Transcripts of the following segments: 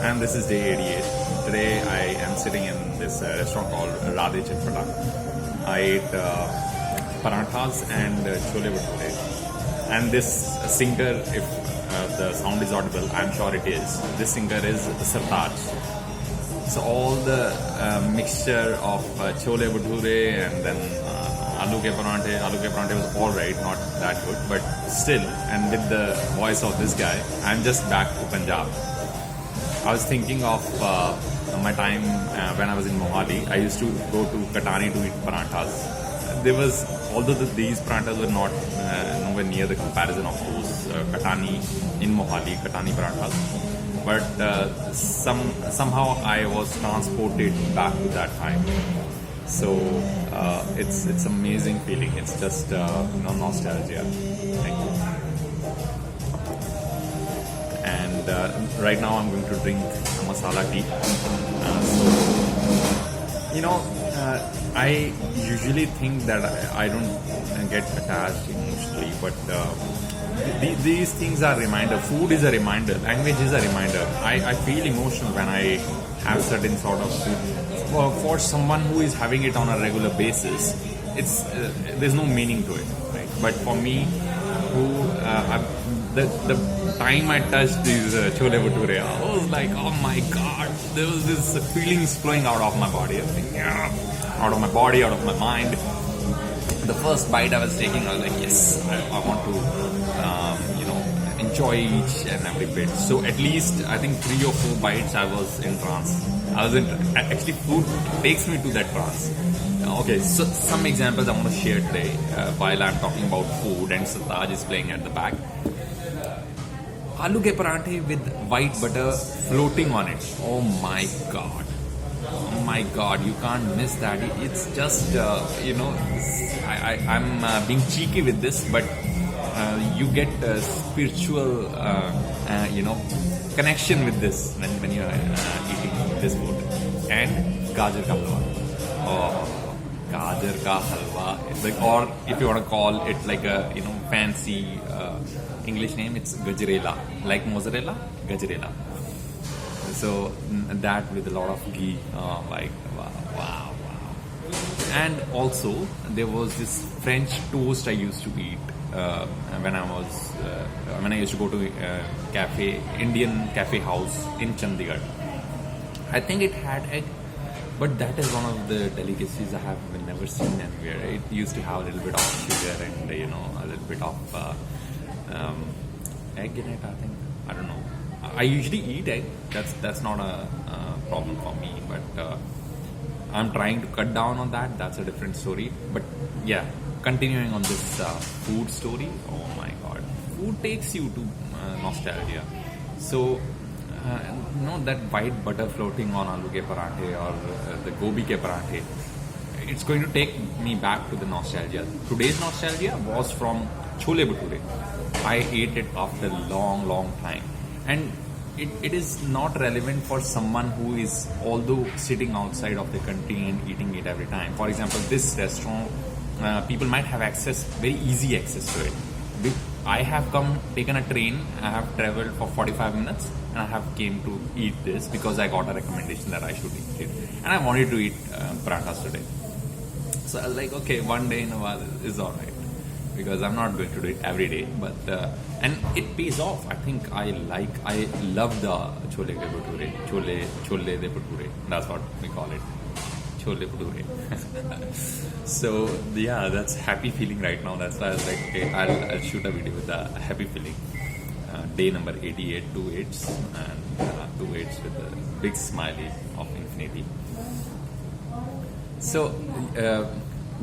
and this is day 88. Today I am sitting in this restaurant called Radhe Chitpata. I ate parathas and chole bhature. And this singer, if the sound is audible, I'm sure it is. This singer is Sartaj. So all the mixture of chole bhature and then aloo ke paranthe was alright, not that good, but still, and with the voice of this guy, I'm just back to Punjab. I was thinking of my time when I was in Mohali. I used to go to Katani to eat paranthas. There was, although these paranthas were not nowhere near the comparison of those Katani in Mohali, Katani paranthas, but somehow I was transported back to that time. So it's amazing feeling. It's just nostalgia. Thank you. And right now I'm going to drink a masala tea. I usually think that I don't get attached emotionally, but these things are reminder. Food is a reminder. Language is a reminder. I feel emotional when I have certain sort of food. For someone who is having it on a regular basis, it's there's no meaning to it, right? But for me, the time I touched these chole bhature, I was like, oh my god, there was this feelings flowing out of my body. I was like, yeah, out of my body, out of my mind. The first bite I was taking, I was like, yes, I want to, enjoy each and every bit. So at least I think 3 or 4 bites I was in trance. Actually, food takes me to that trance. Okay, so some examples I want to share today while I'm talking about food and Sartaj is playing at the back. Aloo ke paranthe with white butter floating on it. Oh my god. Oh my god, you can't miss that. It's just, I'm being cheeky with this, but you get a spiritual, connection with this when you're eating this food. And gajar ka halwa. Oh, gajar ka halwa. Or if you want to call it like a fancy English name, it's gajrela. Like mozzarella, gajrela. So that with a lot of ghee, wow. And also there was this French toast I used to eat when I used to go to Indian cafe house in Chandigarh. I think it had egg, but that is one of the delicacies I have never seen anywhere. It used to have a little bit of sugar and a little bit of egg in it. I don't know. I usually eat egg. That's not a problem for me. But I'm trying to cut down on that. That's a different story. But yeah, continuing on this food story. Oh my God, food takes you to nostalgia. So that white butter floating on aloo ke paranthe or the gobi ke paranthe, it's going to take me back to the nostalgia. Today's nostalgia was from chole bhature. I ate it after a long time. And it is not relevant for someone who is, although sitting outside of the country and eating it every time. For example, this restaurant, people might have very easy access to it. I have taken a train, I have traveled for 45 minutes and I have came to eat this because I got a recommendation that I should eat it. And I wanted to eat parathas today. So I was like, okay, one day in a while is alright. Because I'm not going to do it every day, but and it pays off. I think I love the chole de bhature. That's what we call it, chole bhature. So yeah, that's happy feeling right now. That's why I was like, okay, I'll shoot a video with a happy feeling. Day number 88, 2 8s and 2 8s with a big smiley of infinity. So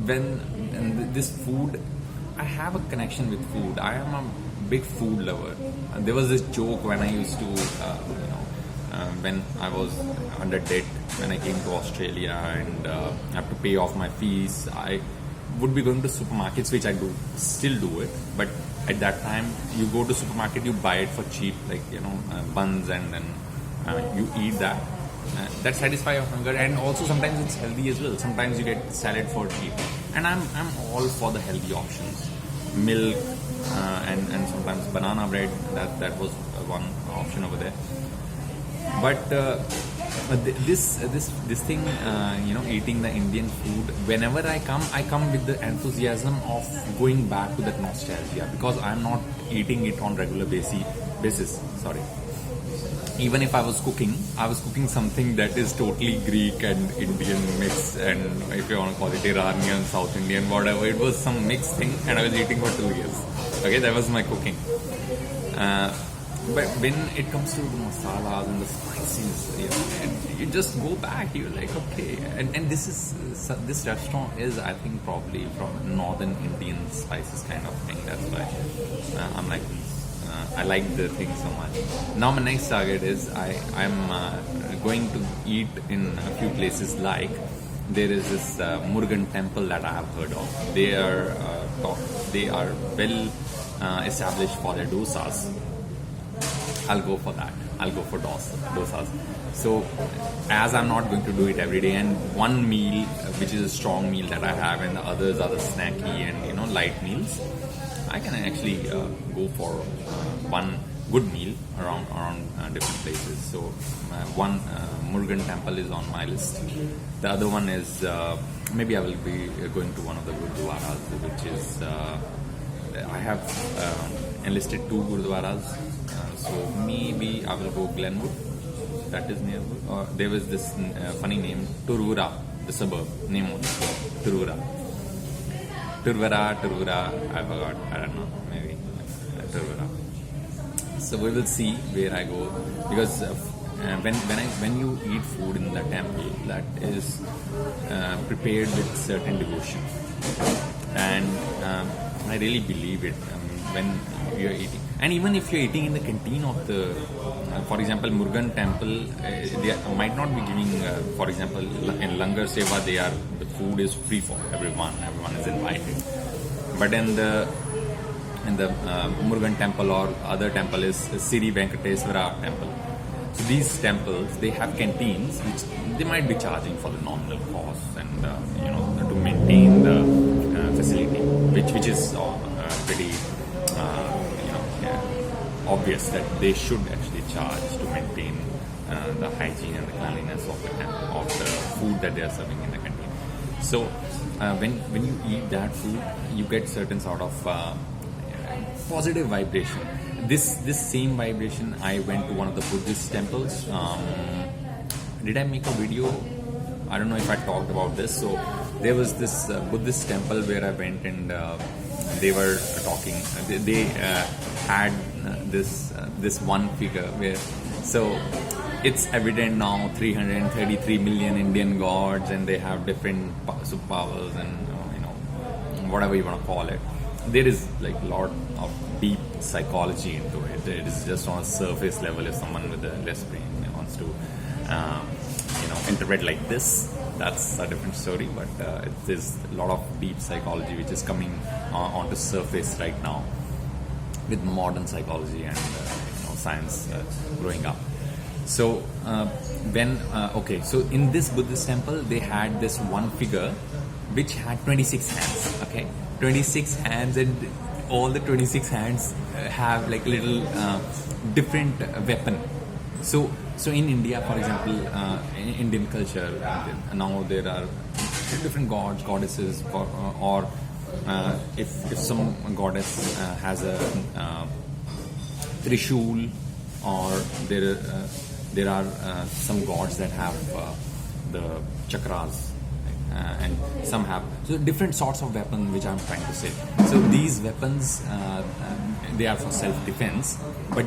when this food. I have a connection with food. I am a big food lover. There was this joke when I used to, when I was under debt, when I came to Australia and have to pay off my fees, I would be going to supermarkets, which I still do it. But at that time, you go to supermarket, you buy it for cheap, like, buns and then you eat that. That satisfies your hunger, and also sometimes it's healthy as well. Sometimes you get salad for cheap, and I'm all for the healthy options, milk and sometimes banana bread. That was one option over there. But this thing, eating the Indian food. Whenever I come with the enthusiasm of going back to that nostalgia, because I'm not eating it on regular basis. Sorry. Even if I was cooking something that is totally Greek and Indian mix, and if you want to call it Iranian, South Indian, whatever, it was some mixed thing, and I was eating for 2 years. Okay, that was my cooking. But when it comes to the masalas and the spices, and you just go back, you're like, okay. And this restaurant is, I think, probably from Northern Indian spices kind of thing. That's why I'm like, I like the thing so much. Now my next target is I'm going to eat in a few places. Like there is this Murugan temple that I have heard of. They are well established for their dosas. I'll go for that. I'll go for dosas. So, as I'm not going to do it every day, and one meal, which is a strong meal that I have, and the others are the snacky and light meals, I can actually go for one good meal around different places. So, one Murugan temple is on my list. The other one is maybe I will be going to one of the gurdwaras, which is I have enlisted 2 gurdwaras. So maybe I will go Glenwood, that is nearby. There was this funny name, Turvura, the suburb, name of the suburb, Turvura, I forgot, I don't know, maybe Turvura. So we will see where I go, because when you eat food in the temple, that is prepared with certain devotion, and I really believe it. When you're eating, and even if you're eating in the canteen of the, for example, Murugan temple, they might not be giving, for example, in Langar Seva, the food is free for everyone is invited. But in the Murugan temple or other temple is Siri Venkateswara temple. So these temples, they have canteens which they might be charging for the nominal cost, and to maintain the facility, which is pretty obvious that they should actually charge to maintain the hygiene and the cleanliness of the food that they are serving in the canteen. So when you eat that food, you get certain sort of positive vibration. This same vibration, I went to one of the Buddhist temples. Did I make a video? I don't know if I talked about this. So there was this Buddhist temple where I went, and they were talking. They had this one figure where, so it's evident now 333 million Indian gods, and they have different superpowers and whatever you want to call it. There is like a lot of deep psychology into it. It is just on a surface level. If someone with a less brain wants to interpret like this, that's a different story. But there's a lot of deep psychology which is coming onto surface right now with modern psychology and science growing up. So so in this Buddhist temple, they had this one figure which had 26 hands. Okay, 26 hands, and all the 26 hands have like little different weapon. So in India, for example, in Indian culture, now there are different gods, goddesses, or if some goddess has a Trishul, or there are some gods that have the chakras, and some have so different sorts of weapons, which I'm trying to say. So these weapons, they are for self-defense, but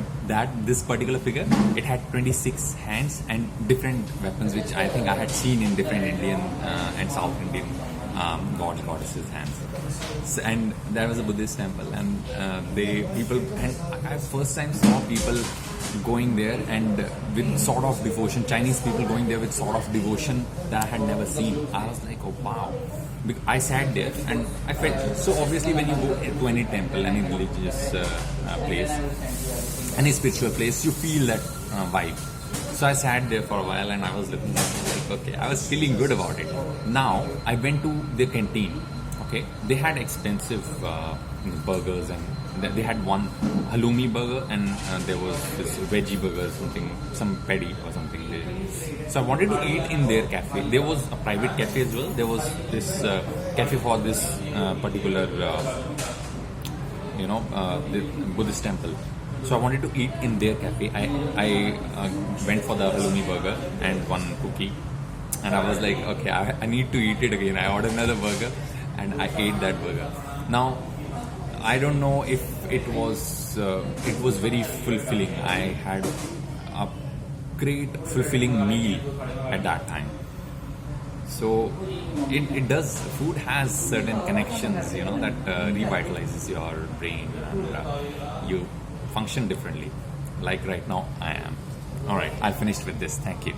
this particular figure, it had 26 hands and different weapons, which I think I had seen in different Indian and South Indian goddesses' hands. So, and there was a Buddhist temple, and I first time saw people going there and with sort of devotion, Chinese people going there with sort of devotion that I had never seen. I was like, oh wow. I sat there and I felt, so obviously when you go to any temple, any religious place, any spiritual place, you feel that vibe. So I sat there for a while and I was looking at it, like, okay, I was feeling good about it. Now I went to the canteen. Okay, they had expensive burgers and They had one halloumi burger and there was this veggie burger, some patty or something. So I wanted to eat in their cafe. There was a private cafe as well. There was this cafe for this particular, the Buddhist temple. So I wanted to eat in their cafe. I went for the halloumi burger and one cookie. And I was like, okay, I need to eat it again. I ordered another burger and I ate that burger. Now, I don't know if it was very fulfilling. I had a great fulfilling meal at that time. So it does, food has certain connections, that revitalizes your brain and you function differently. Like right now I am. Alright, I'll finish with this. Thank you.